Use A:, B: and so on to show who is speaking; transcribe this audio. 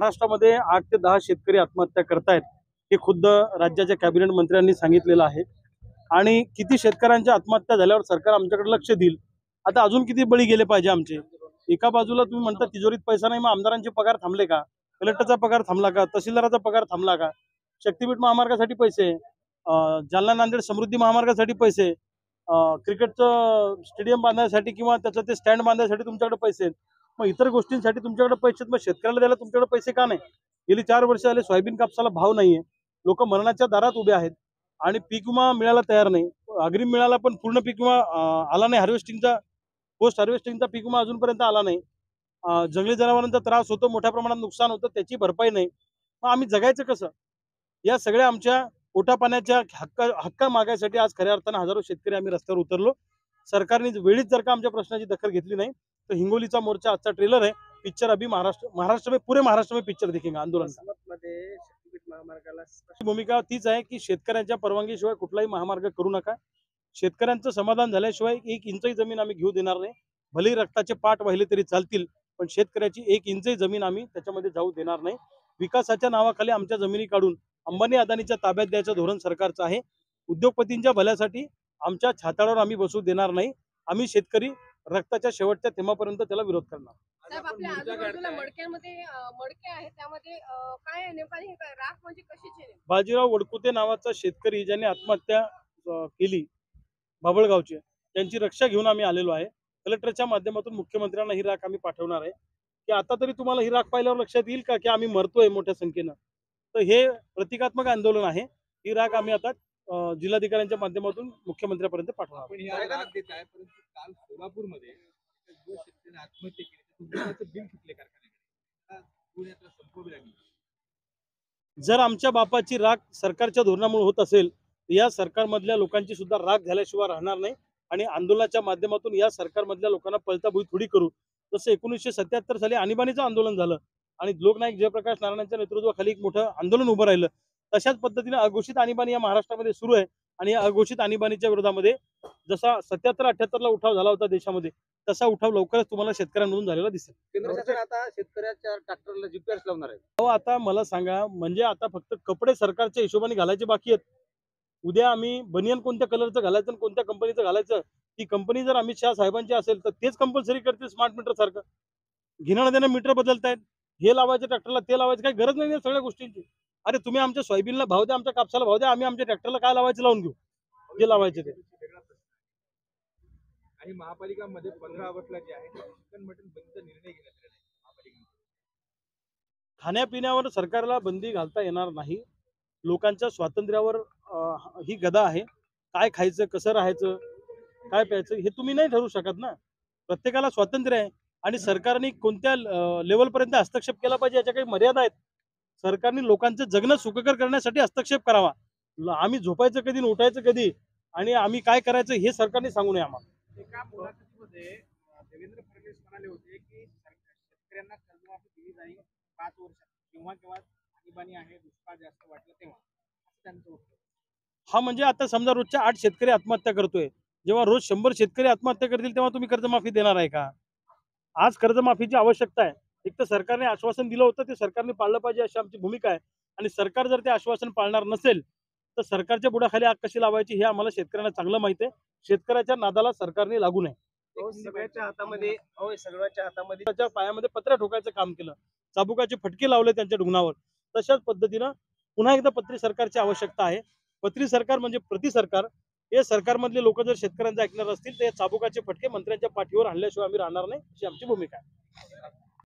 A: महाराष्ट्रामध्ये 8 ते 10 शेतकरी आत्महत्या करतायत हे खुद्द राज्याच्या कॅबिनेट मंत्र्यांनी सांगितलेलं आहे। आणि किती शेतकऱ्यांच्या आत्महत्या झाल्यावर सरकार आमच्याकडे लक्ष देईल। आता अजून किती बळी गेले पाहिजे आमचे? एका बाजूला तुम्ही म्हणता तिजोरीत पैसा नाही, मग आमदारांचे पगार थांबले का? कलेक्टरचा पगार थांबला का? तहसीलदाराचा पगार थांबला का? शक्तीपीठ महामार्गासाठी पैसे, जालना नांदेड समृद्धी महामार्गासाठी पैसे, क्रिकेटचं स्टेडियम बांधण्यासाठी किंवा त्याचं ते स्टँड बांधण्यासाठी तुमच्याकडे पैसे आहेत, मग इतर गोष्टींसाठी तुमच्याकडे पैसे आहेत, मग शेतकऱ्याला द्यायला तुमच्याकडे पैसे का नाही? गेली 4 वर्ष झाले सोयाबीन कापसाला भाव नाहीये, लोक मरणाच्या दारात उभे आहेत आणि पीक विमा मिळायला तयार नाही। अग्रिम मिळाला पण पूर्ण पीक विमा आला नाही, हार्वेस्टिंगचा पोस्ट हार्वेस्टिंगचा पीक विमा अजूनपर्यंत आला नाही। जंगली जनावरांचा त्रास होतो, मोठ्या प्रमाणात नुकसान होतं, त्याची भरपाई नाही। मग आम्ही जगायचं कसं? या सगळ्या आमच्या पोटापाण्याच्या हक्क मागायसाठी आज खऱ्या अर्थानं हजारो शेतकरी आम्ही रस्त्यावर उतरलो। सरकारने वेळीच जर का आमच्या प्रश्नाची दखल घेतली नाही तर हिंगोलीचा मोर्चा आजचा ट्रेलर आहे, पिक्चर अभी महाराष्ट्र में पूरे महाराष्ट्र में पिक्चर दिखेगा आंदोलन। भूमिका तीच आहे की शेतकऱ्यांच्या परवानगीशिवाय कुठलाही महामार्ग करू नका। शेतकऱ्यांचं समाधान झाल्याशिवाय 1 इंचही जमीन आम्ही घेऊ देणार नाही। भले रक्ताचे पाठ वाहिले तरी चालतील, पण शेतकऱ्याची 1 इंचही जमीन आम्ही त्याच्यामध्ये जाऊ देणार नाही। विकासाच्या नावाखाली आमच्या जमिनी काढून अंबानी अदानीच्या ताब्यात द्यायचं धोरण सरकारचं आहे। उद्योगपतींच्या भल्यासाठी आमच्या छाताडावर आम्ही बसू देणार नाही। आम्ही शेतकरी रक्ताच्या शेवटच्या थेंबापर्यंत त्याला विरोध करणार।
B: साहेब, आपल्या आजूबाजूला मडक्यामध्ये मडके आहेत, त्यामध्ये काय आहे नेमका? हे राख म्हणजे कशाची?
A: बाजीराव वडकुते नावाचा शेतकरी ज्याने आत्महत्या केली बाबळगावचे, त्यांची रक्षा घेऊन आम्ही आलेलो आहे। कलेक्टरच्या माध्यमातून मुख्यमंत्र्यांना ही राख आम्ही पाठवणार आहे की आता तरी तुम्हाला ही राख पाहिल्यावर लक्षात येईल का की आम्ही मरतोय मोठ्या संख्येनं। तर हे प्रतिकात्मक आंदोलन आहे। ही राख आम्ही आता जिल्हाधिकाऱ्यांच्या माध्यमातून मुख्यमंत्र्यांपर्यंत पाठवणार।
C: काल सोलापूरमध्ये जो शेतकऱ्याने आत्महत्या केली त्याचं बिल घेतले कारखान्याकडे।
A: जर आमच्या बापाची राख सरकारच्या धोरणामुळे होत असेल तर या सरकारमधल्या लोकांची सुद्धा राख झाल्याशिवाय राहणार नाही आणि आंदोलनाच्या माध्यमातून या सरकारमधल्या लोकांना पळताभुई थोडी करू। जसं 1977 साली आणीबाणीचं आंदोलन झालं आणि लोकनायक जयप्रकाश नारायणांच्या नेतृत्वाखाली एक मोठं आंदोलन उभं राहिलं, तशाच पद्धतीने अघोषित आणीबाणी या महाराष्ट्रामध्ये सुरू आहे। आणि या अघोषित आणीबाणीच्या विरोधामध्ये जसा 77-78 ला उठाव झाला होता देशामध्ये, तसा उठाव लवकरच तुम्हाला शेतकऱ्यांमधून झालेला दिसेल।
C: केंद्र सरकार आता शेतकऱ्याच्या ट्रॅक्टरला जीपीएस लावणार आहे।
A: हो, आता मला सांगा, म्हणजे आता फक्त कपडे सरकारच्या हिशोबाने घालायचे बाकी आहेत। उद्या आम्ही बनियन कोणत्या कलरचं घालायचं आणि कोणत्या कंपनीचं घालायचं, ती कंपनी जर अमित शहा साहेबांची असेल तर तेच कंपल्सरी करते। स्मार्ट मीटर सारखं घेणं देणं मीटर बदलतायत, हे लावायचं ट्रॅक्टरला ते लावायचं, काही गरज नाही सगळ्या गोष्टींची। अरे तुम्ही आमच्या सोयाबीनला भाव द्या, आमच्या कापसाला भाव द्या, आम्ही आमच्या ट्रॅक्टरला काय लावायचं लावून घेऊ, जे लावायचे ते।
C: आणि महापालिकांमध्ये 15 ऑगस्टला जे आहे चिकन मटन बंदीचा निर्णय घेण्यात आलेला आहे महापालिकेने।
A: खाण्यापिण्यावर सरकारला बंदी घालता येणार नाही। लोकांच्या स्वातंत्र्यावर ही गदा आहे। काय खायचं, कसं राहायचं, काय प्यायचं हे तुम्ही नाही ठरवू शकत ना। प्रत्येकाला स्वातंत्र्य आहे आणि सरकारने कोणत्या लेवलपर्यंत हस्तक्षेप केला पाहिजे याच्या काही मर्यादा आहेत। सरकारने लोकांचं जगणं सुखकर करण्यासाठी हस्तक्षेप करावा। आम्ही झोपायचं कधी, उठायचं कधी आणि आम्ही काय करायचं हे सरकारने सांगू नये आम्हाला।
C: एका मुलाखतीमध्ये देवेंद्र फडणवीस म्हणाले होते की शेतकऱ्यांना कर्जमाफी दिली जाईल 5 वर्षात, केव्हा केव्हा आणीबाणी आहे, दुष्काळ जास्त वाटलं तेव्हा, असं त्यांचं उत्तर।
A: हा, म्हणजे आता समजा रोजच्या 8 शेतकरी आत्महत्या करतोय, जेव्हा रोज 100 शेतकरी आत्महत्या करतील तेव्हा तुम्ही कर्जमाफी देणार आहे का? आज कर्जमाफीची आवश्यकता आहे। एक तर सरकारने आश्वासन दिलं होतं ते सरकारने पाळलं पाहिजे अशी आमची भूमिका आहे आणि सरकार जर ते आश्वासन पाळणार नसेल तर सरकारच्या बुडाखाली आग कशी लावायची हे आम्हाला शेतकऱ्यांना चांगलं माहिती आहे। शेतकऱ्याच्या नादाला सरकारने लागू नये।
C: सगळ्याच्या हातामध्ये
A: त्याच्या पायामध्ये पत्र्या ठोकायचं काम केलं, चाबुकाचे फटके लावले त्यांच्या ढुंगणावर। तशाच पद्धतीनं पुन्हा एकदा पत्री सरकारची आवश्यकता आहे। पत्री सरकार म्हणजे प्रति सरकार। हे सरकारमधले लोक जर शेतकऱ्यांचं ऐकणार असतील तर चाबुकाचे फटके मंत्र्यांच्या पाठीवर आणल्याशिवाय आम्ही राहणार नाही अशी आमची भूमिका आहे।